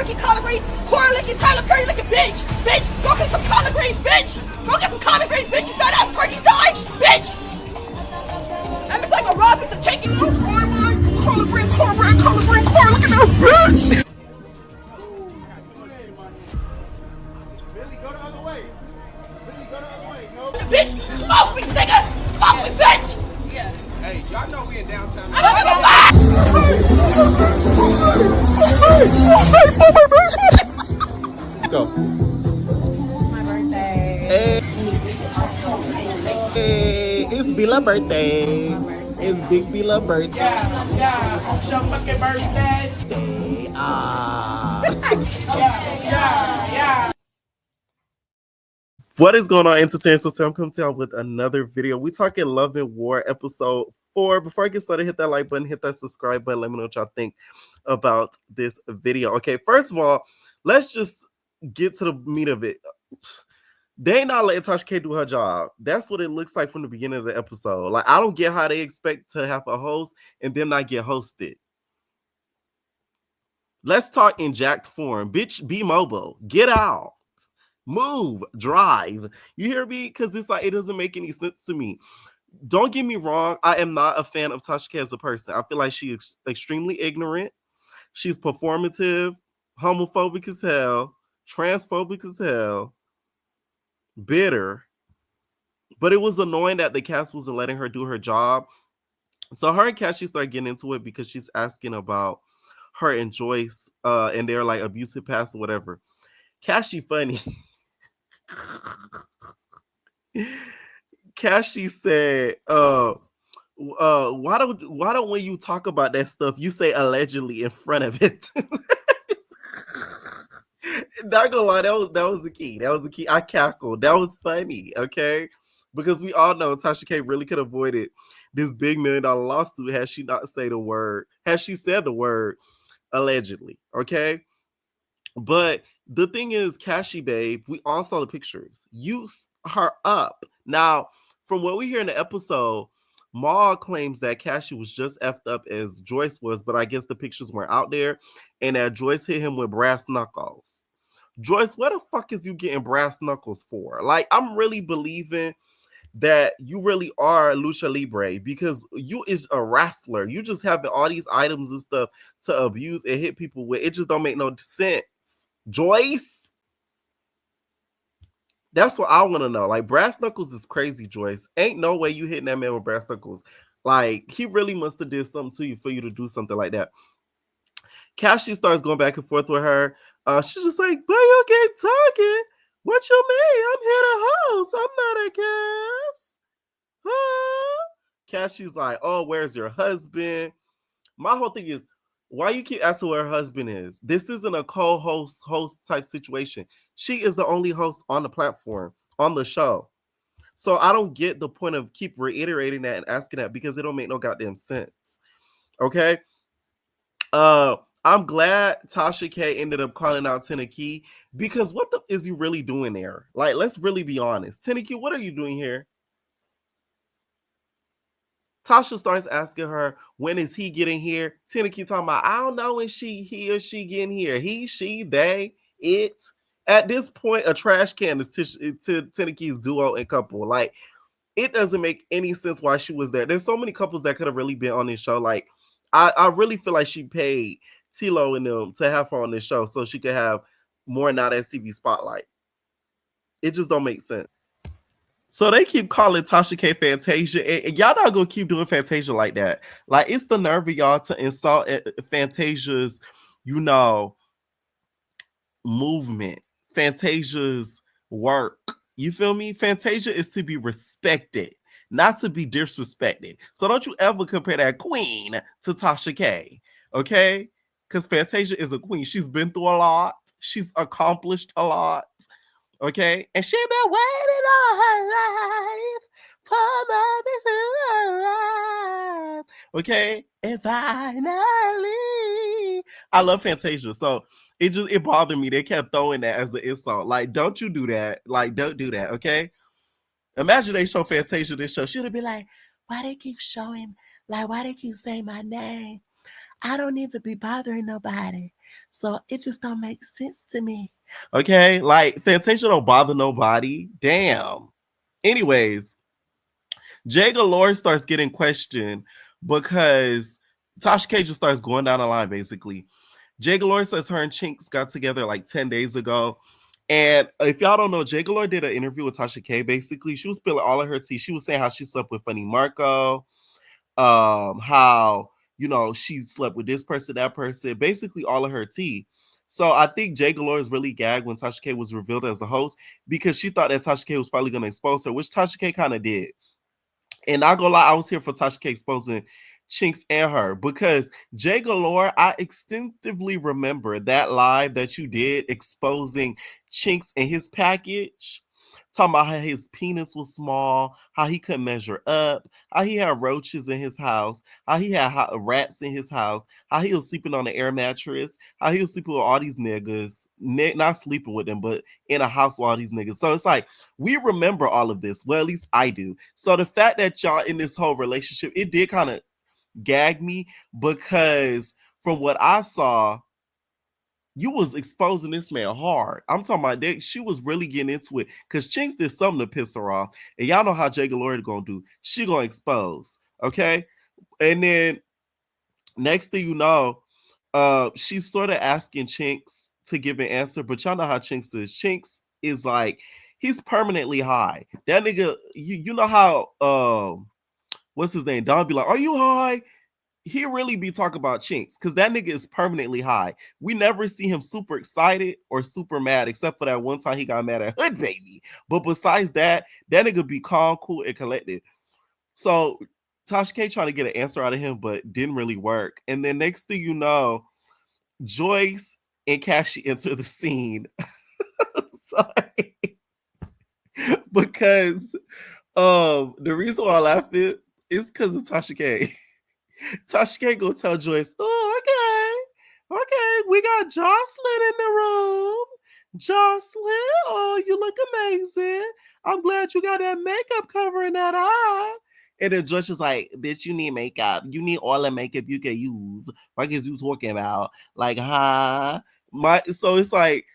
turkey, collard greens, corn licking, Tyler Perry licking, bitch. Bitch, go get some collard greens, bitch. Go get some collard greens, bitch. You fat ass turkey die, bitch. That looks like a raw piece of chicken. Collard green, corn looking ass bitch. Billy, go the other way. Billy, go the other way. No. Bitch, smoke me, nigga. Smoke me, bitch. Yeah. Hey, y'all know we in downtown. I don't give a fuck. Go. My birthday. Hey, it's Billa's birthday. It's Big Billa's birthday. Yeah. Show fucking birthday. Yeah. What is going on, entertainers? So I'm coming to y'all with another video. We talking Love and War episode 4. Before I get started, hit that like button, hit that subscribe button. Let me know what y'all think about this video. Okay, first of all, let's just get to the meat of it. They ain't not letting Tasha K do her job. That's what it looks like from the beginning of the episode. Like, I don't get how they expect to have a host and then not get hosted. Let's talk in jacked form. Bitch, be mobile. Get out. Move. Drive. You hear me? Because it's like, it doesn't make any sense to me. Don't get me wrong. I am not a fan of Tasha K as a person. I feel like she is extremely ignorant. She's performative, homophobic as hell, transphobic as hell, bitter. But it was annoying that the cast wasn't letting her do her job. So her and Cashy started getting into it because she's asking about her and Joyce and their like abusive past or whatever. Cashy funny. Cashy said, why don't when you talk about that stuff, you say allegedly in front of it? Not gonna lie, that was the key. That was the key. I cackled. That was funny, okay? Because we all know Tasha K really could have avoided this big $1 million lawsuit had she not said the word, had she said the word allegedly, okay? But the thing is, Cashy, babe, we all saw the pictures. Use her up. Now, from what we hear in the episode, Maul claims that Cashy was just effed up as Joyce was, but I guess the pictures weren't out there, and that Joyce hit him with brass knuckles. Joyce, what the fuck is you getting brass knuckles for? Like, I'm really believing that you really are lucha libre because you is a wrestler. You just have all these items and stuff to abuse and hit people with. It just don't make no sense. Joyce, that's what I want to know. Like, brass knuckles is crazy, Joyce. Ain't no way you hitting that man with brass knuckles. Like, he really must have did something to you for you to do something like that. Cashy starts going back and forth with her. She's just like, but you keep talking. What you mean? I'm here to host. I'm not a guest. Huh? Cashy's like, oh, where's your husband? My whole thing is, why you keep asking where her husband is? This isn't a co-host host type situation. She is the only host on the platform, on the show. So I don't get the point of keep reiterating that and asking that because it don't make no goddamn sense. Okay? I'm glad Tasha K ended up calling out Tasha because what the is you really doing there? Like, let's really be honest. Tasha, what are you doing here? Tasha starts asking her, when is he getting here? Tasha talking about, I don't know when he or she getting here. He, she, they, it. At this point, a trash can is Tasha's duo and couple. Like, it doesn't make any sense why she was there. There's so many couples that could have really been on this show. Like, I really feel like she paid Tilo and them to have her on this show so she could have more Not STV spotlight. It just don't make sense. So they keep calling Tasha K Fantasia, and y'all not gonna keep doing Fantasia like that. Like, it's the nerve of y'all to insult Fantasia's, movement, Fantasia's work. You feel me? Fantasia is to be respected, not to be disrespected. So don't you ever compare that queen to Tasha K, okay? Because Fantasia is a queen. She's been through a lot. She's accomplished a lot, okay? And she been waiting all her life for my to arrive, okay? And finally, I love Fantasia. So it bothered me. They kept throwing that as an insult. Like, don't you do that. Like, don't do that, okay? Imagine they show Fantasia this show. She'd be like, why they keep showing, like, why they keep saying my name? I don't need to be bothering nobody. So it just don't make sense to me. Okay, like Fantasia don't bother nobody. Damn. Anyways, Jay Galore starts getting questioned because Tasha K just starts going down the line basically. Jay Galore says her and Chinx got together like 10 days ago. And if y'all don't know, Jay Galore did an interview with Tasha K. Basically, she was spilling all of her tea. She was saying how she slept with Funny Marco, how she slept with this person, that person, basically all of her tea. So I think Jay Galore is really gagged when Tasha K was revealed as the host because she thought that Tasha K was probably going to expose her, which Tasha K kind of did. And not gonna lie, I was here for Tasha K exposing Chinx and her because Jay Galore, I extensively remember that live that you did exposing Chinx and his package. Talking about how his penis was small, how he couldn't measure up, how he had roaches in his house, how he had rats in his house, how he was sleeping on an air mattress, how he was sleeping with all these niggas, not sleeping with them, but in a house with all these niggas. So it's like, we remember all of this. Well, at least I do. So the fact that y'all in this whole relationship, it did kind of gag me because from what I saw, you was exposing this man hard. I'm talking about that she was really getting into it because Chinx did something to piss her off. And y'all know how Jay Galore gonna do. She gonna expose. Okay. And then next thing you know, she's sort of asking Chinx to give an answer, but y'all know how Chinx is. Chinx is like, he's permanently high. That nigga, you know how what's his name? Don be like, are you high? He really be talking about Chinx because that nigga is permanently high. We never see him super excited or super mad, except for that one time he got mad at Hood Baby. But besides that, that nigga be calm, cool, and collected. So Tasha K trying to get an answer out of him, but didn't really work. And then next thing you know, Joyce and Cashy enter the scene. Sorry. Because the reason why I laugh is because of Tasha K. Tasha K gonna tell Joyce, oh, okay, we got Jocelyn in the room. Jocelyn, oh, you look amazing. I'm glad you got that makeup covering that eye. And then Joyce is like, bitch, you need makeup. You need all the makeup you can use. What is you talking about? Like, huh? So it's like,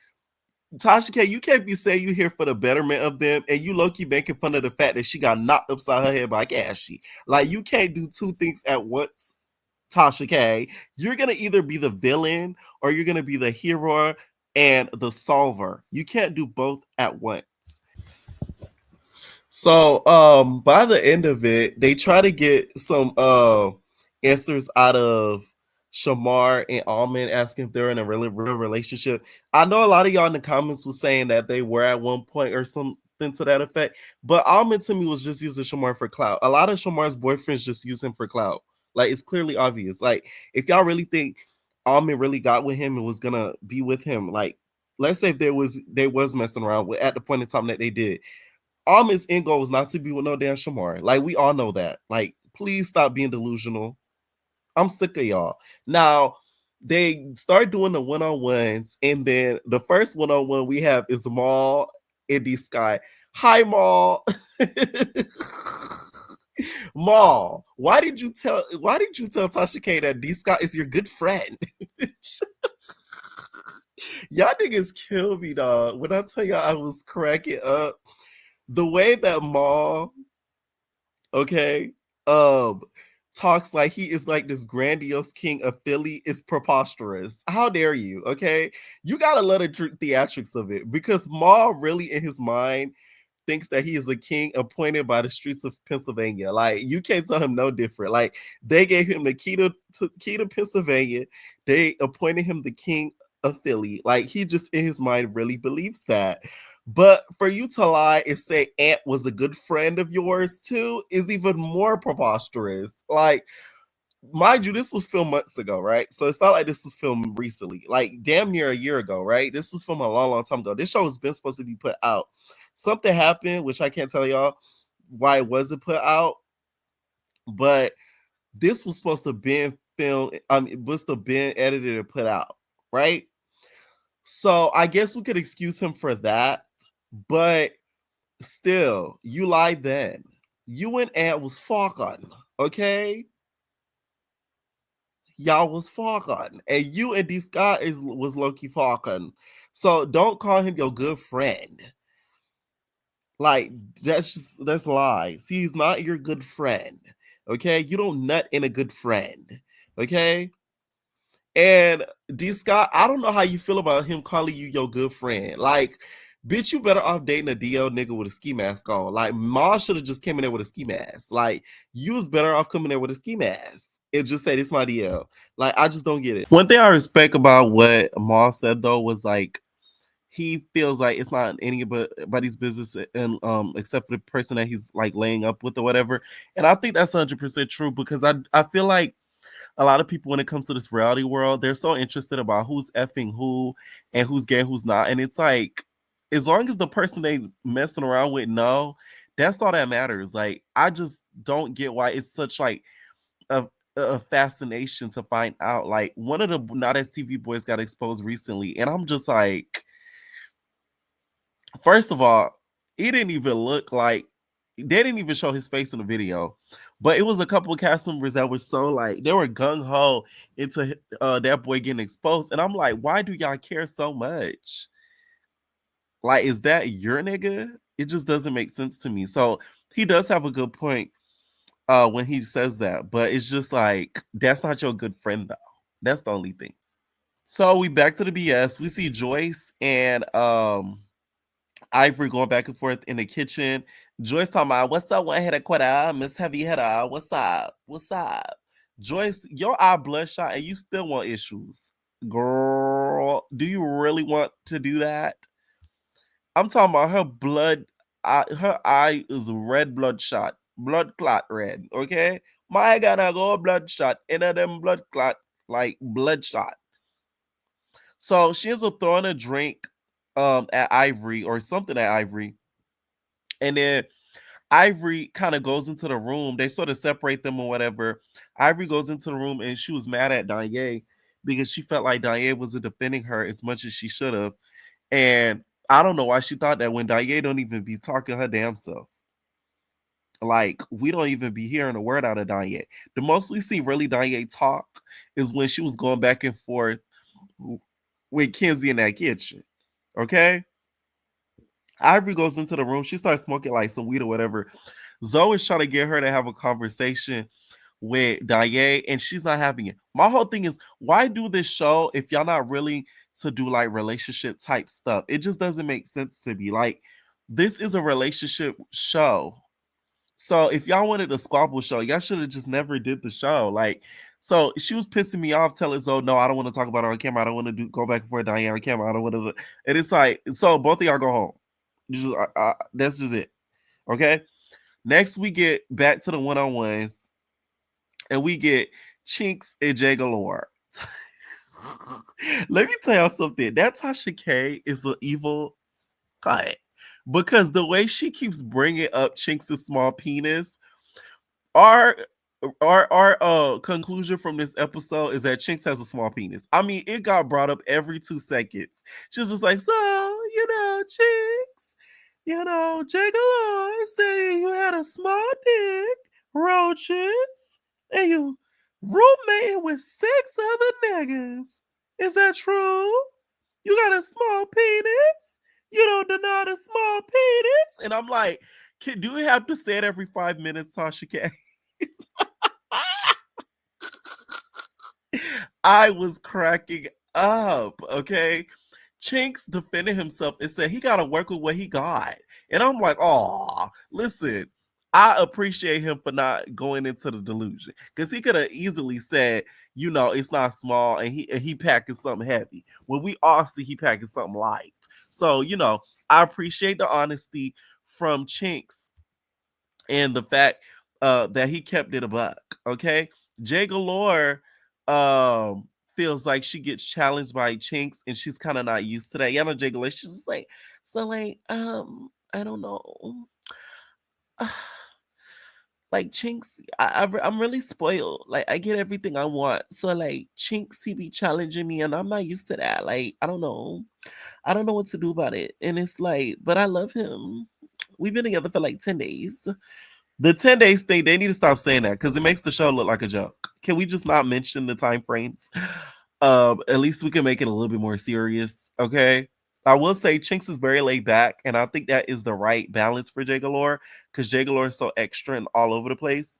Tasha K, you can't be saying you here for the betterment of them, and you low-key making fun of the fact that she got knocked upside her head by Cashy. Like, you can't do two things at once, Tasha K. You're gonna either be the villain or you're gonna be the hero and the solver. You can't do both at once. So by the end of it, they try to get some answers out of Shamar and Almond, asking if they're in a really real relationship. I know a lot of y'all in the comments was saying that they were at one point or something to that effect, but Almond to me was just using Shamar for clout. A lot of Shamar's boyfriends just use him for clout. Like, it's clearly obvious. Like, if y'all really think Almond really got with him and was gonna be with him, like, let's say if they was messing around with, at the point in time that they did, Almond's end goal was not to be with no damn Shamar. Like, we all know that. Like, please stop being delusional. I'm sick of y'all. Now, they start doing the one-on-ones, and then the first one-on-one we have is Maul and Sky. Hi, Maul. Maul, why did you tell Tasha K that D Scott is your good friend? Y'all niggas kill me, dog. When I tell y'all I was cracking up, the way that Maul, okay, talks like he is like this grandiose king of Philly is preposterous. How dare you? Okay, you gotta let the theatrics of it, because Maul really in his mind thinks that he is a king appointed by the streets of Pennsylvania. Like, you can't tell him no different. Like, they gave him the key to Pennsylvania. They appointed him the king of Philly. Like, he just in his mind really believes that. But for you to lie and say Ant was a good friend of yours too is even more preposterous. Like, mind you, this was filmed months ago, right? So it's not like this was filmed recently, like damn near a year ago, right? This was from a long time ago. This show has been supposed to be put out. Something happened, which I can't tell y'all why it wasn't put out, but this was supposed to been filmed. It was to been edited and put out, right? So I guess we could excuse him for that, but still, you lied then. You and Ant was fucking, okay? y'all was fucking, and you and this guy was low-key fucking. So don't call him your good friend. Like that's lies. He's not your good friend. Okay, you don't nut in a good friend. Okay, and this guy, I don't know how you feel about him calling you your good friend. Like, bitch, you better off dating a DL nigga with a ski mask on. Like, Ma should have just came in there with a ski mask. Like, you was better off coming there with a ski mask and just say this my DL. Like, I just don't get it. One thing I respect about what Ma said though was like he feels like it's not anybody's business and except for the person that he's like laying up with or whatever. And I think that's 100% true because I feel like a lot of people when it comes to this reality world, they're so interested about who's effing who and who's gay and who's not. And it's like, as long as the person they messing around with know, that's all that matters. Like, I just don't get why it's such like a fascination to find out. Like, one of the Not As TV boys got exposed recently, and I'm just like, first of all, it didn't even look like they didn't even show his face in the video, but it was a couple of cast members that were so like they were gung ho into that boy getting exposed, and I'm like, why do y'all care so much? Like, is that your nigga? It just doesn't make sense to me. So he does have a good point when he says that, but it's just like that's not your good friend though. That's the only thing. So we back to the BS. We see Joyce and Ivory going back and forth in the kitchen. Joyce talking about, what's up, one headed quitter, Miss Heavy Hitter? What's up? What's up? Joyce, your eye bloodshot and you still want issues. Girl, do you really want to do that? I'm talking about her her eye is red bloodshot, blood clot red, okay? My gonna go bloodshot, in of them blood clot, like bloodshot. So she ends up throwing a drink at Ivory or something at Ivory. And then Ivory kind of goes into the room. They sort of separate them or whatever. Ivory goes into the room and she was mad at Danye because she felt like Danye wasn't defending her as much as she should have. And I don't know why she thought that when Danye don't even be talking her damn self. Like, we don't even be hearing a word out of Danye. The most we see really Danye talk is when she was going back and forth with Kenzie in that kitchen. Okay? Ivory goes into the room. She starts smoking like some weed or whatever. Zoe is trying to get her to have a conversation with Danye, and she's not having it. My whole thing is, why do this show if y'all not really to do like relationship type stuff? It just doesn't make sense to me. Like, this is a relationship show. So if y'all wanted a squabble show, y'all should have just never did the show. Like, so she was pissing me off, telling Zoe, no, I don't want to talk about it on camera. I don't want to go back and forth Diane on camera. I don't want to. And it's like, so both of y'all go home. Just, that's just it. Okay. Next, we get back to the one-on-ones, and we get Chinx and Jay Galore. Let me tell y'all something. That Tasha K is an evil cut because the way she keeps bringing up Chinx's small penis, our conclusion from this episode is that Chinx has a small penis. I mean, it got brought up every 2 seconds. She was just like, so, Chinx, Jay Galore said you had a small dick, roaches, and you roommating with 6 other niggas. Is that true? You got a small penis? You don't deny the small penis? And I'm like, do we have to say it every 5 minutes, Tasha K? I was cracking up, okay? Chinx defended himself and said he got to work with what he got. And I'm like, oh, listen, I appreciate him for not going into the delusion because he could have easily said, it's not small and he packing something heavy. When we all see he packing something light. So, I appreciate the honesty from Chinx and the fact that he kept it a buck. Okay. Jay Galore feels like she gets challenged by Chinx and she's kind of not used to that. Y'all know Jay Galore, she's just like, so like, I don't know. Like Chinx, I'm really spoiled. Like I get everything I want. So like Chinx, he be challenging me and I'm not used to that. Like, I don't know. I don't know what to do about it. And it's like, but I love him. We've been together for like 10 days. The 10 days thing, they need to stop saying that because it makes the show look like a joke. Can we just not mention the time frames? At least we can make it a little bit more serious. Okay. I will say Chinx is very laid back, and I think that is the right balance for Jay Galore because Jay Galore is so extra and all over the place.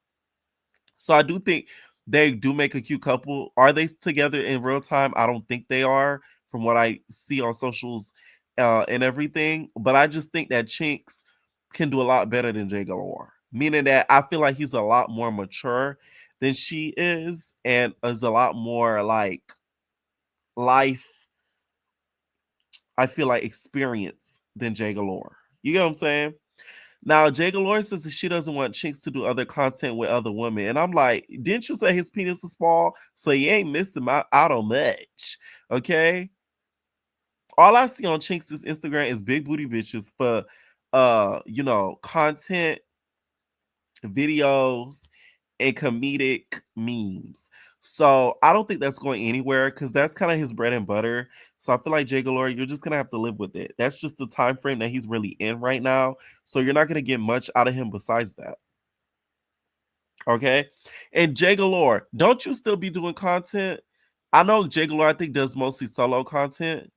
So I do think they do make a cute couple. Are they together in real time? I don't think they are from what I see on socials and everything. But I just think that Chinx can do a lot better than Jay Galore. Meaning that I feel like he's a lot more mature than she is and is a lot more like life, I feel like experience than Jay Galore. You get what I'm saying? Now, Jay Galore says that she doesn't want Chinx to do other content with other women. And I'm like, didn't you say his penis is small? So he ain't missing out on much. Okay. All I see on Chinx's Instagram is big booty bitches for content, videos, and comedic memes. So I don't think that's going anywhere because that's kind of his bread and butter. So I feel like Jay Galore, you're just gonna have to live with it. That's just the time frame that he's really in right now. So you're not gonna get much out of him besides that. Okay. And Jay Galore, don't you still be doing content? I know Jay Galore, I think, does mostly solo content,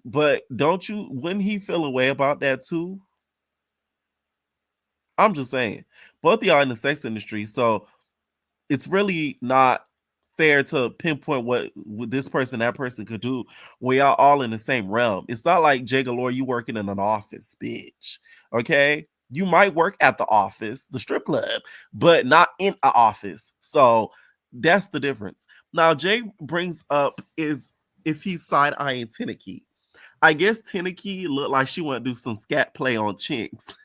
but don't you wouldn't he feel a way about that too? I'm just saying. Both of y'all in the sex industry, so it's really not fair to pinpoint what this person, that person could do when y'all all in the same realm. It's not like Jay Galore, you working in an office, bitch. Okay. You might work at the office, the strip club, but not in an office. So that's the difference. Now, Jay brings up is if he's side eyeing Tenneke. I guess Tenneke looked like she want to do some scat play on Chinx.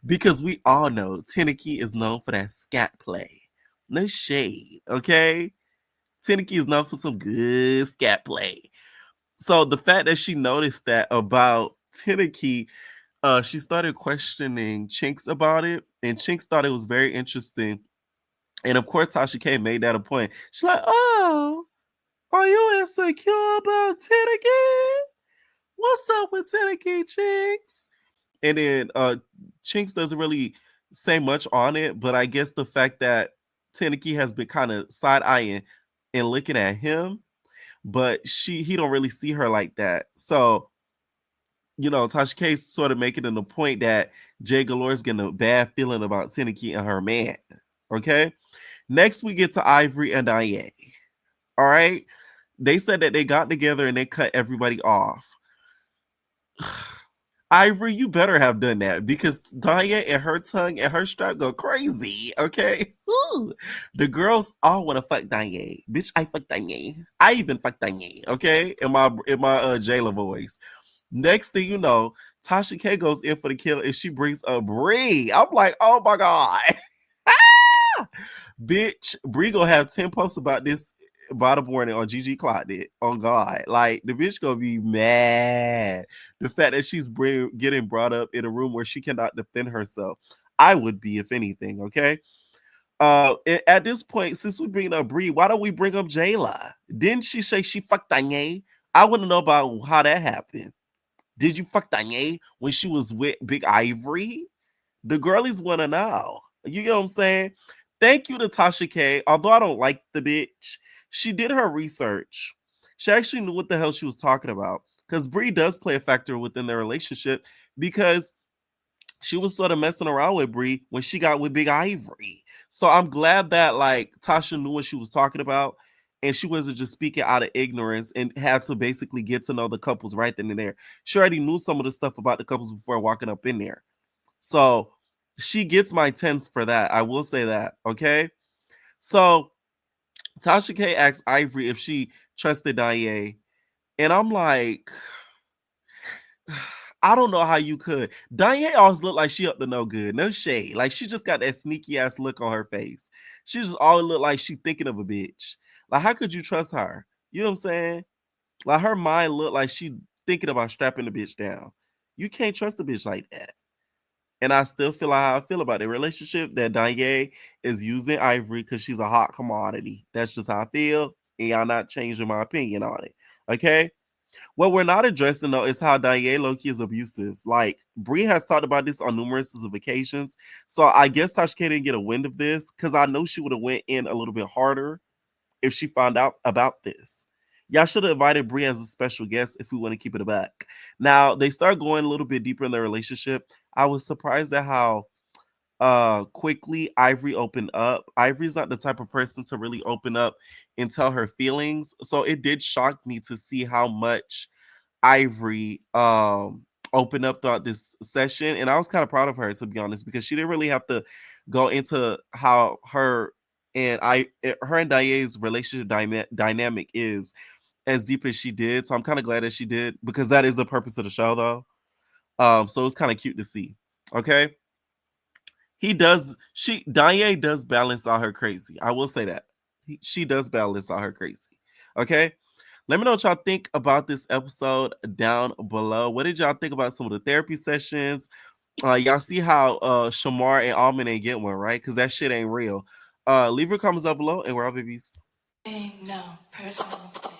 Because we all know Tenneke is known for that scat play. No shade, okay? Tenneke is known for some good scat play. So the fact that she noticed that about Tenneke, she started questioning Chinx about it, and Chinx thought it was very interesting. And of course, Tasha K made that a point. She's like, "Oh, are you insecure about Tenneke? What's up with Tenneke, Chinx?" And then Chinx doesn't really say much on it, but I guess the fact that Tenneke has been kind of side eyeing and looking at him, but he don't really see her like that. So Tasha K sort of making it a point that Jay Galore is getting a bad feeling about Tenneke and her man. Okay. Next we get to Ivory and Dia. All right. They said that they got together and they cut everybody off. Ivory, you better have done that because Dia and her tongue and her strap go crazy. Okay, ooh. The girls all want to fuck Dia. Bitch, I fuck Dia. I even fuck Dia. Okay, in my Jayla voice. Next thing you know, Tasha K goes in for the kill and she brings a Bree. I'm like, oh my god, bitch, Bree gonna have 10 posts about this by the morning on GG Clock it. Oh God. Like the bitch gonna be mad. The fact that she's getting brought up in a room where she cannot defend herself. I would be, if anything, okay? At this point, since we bring up Bree, why don't we bring up Jayla? Didn't she say she fucked Danye? I want to know about how that happened. Did you fuck Danye when she was with Big Ivory? The girlies want to know. You know what I'm saying? Thank you to Tasha K. Although I don't like the bitch, she did her research. She actually knew what the hell she was talking about. Because Brie does play a factor within their relationship because she was sort of messing around with Brie when she got with Big Ivory. So I'm glad that like Tasha knew what she was talking about and she wasn't just speaking out of ignorance and had to basically get to know the couples right then and there. She already knew some of the stuff about the couples before walking up in there. So she gets my 10s for that. I will say that. Okay. So Tasha K asks Ivory if she trusted Dia. And I'm like, I don't know how you could. Dia always looked like she up to no good. No shade. Like she just got that sneaky ass look on her face. She just always looked like she thinking of a bitch. Like, how could you trust her? You know what I'm saying? Like her mind looked like she thinking about strapping the bitch down. You can't trust a bitch like that. And I still feel like how I feel about the relationship that Danye is using Ivory because she's a hot commodity. That's just how I feel. And y'all not changing my opinion on it. Okay. What we're not addressing though is how Danye Loki is abusive. Like Bree has talked about this on numerous occasions. So I guess Tasha K didn't get a wind of this because I know she would have went in a little bit harder if she found out about this. Y'all should have invited Bree as a special guest if we want to keep it back. Now they start going a little bit deeper in their relationship. I was surprised at how quickly Ivory opened up. Ivory's not the type of person to really open up and tell her feelings. So it did shock me to see how much Ivory opened up throughout this session. And I was kind of proud of her, to be honest, because she didn't really have to go into how her and Daye's relationship dynamic is as deep as she did. So I'm kind of glad that she did, because that is the purpose of the show though. So it's kind of cute to see. Okay. Danye does balance out her crazy. I will say that. She does balance out her crazy. Okay. Let me know what y'all think about this episode down below. What did y'all think about some of the therapy sessions? Y'all see how Shamar and Almond ain't get one, right? Because that shit ain't real. Leave your comments down below, and we're all babies. No personal thing.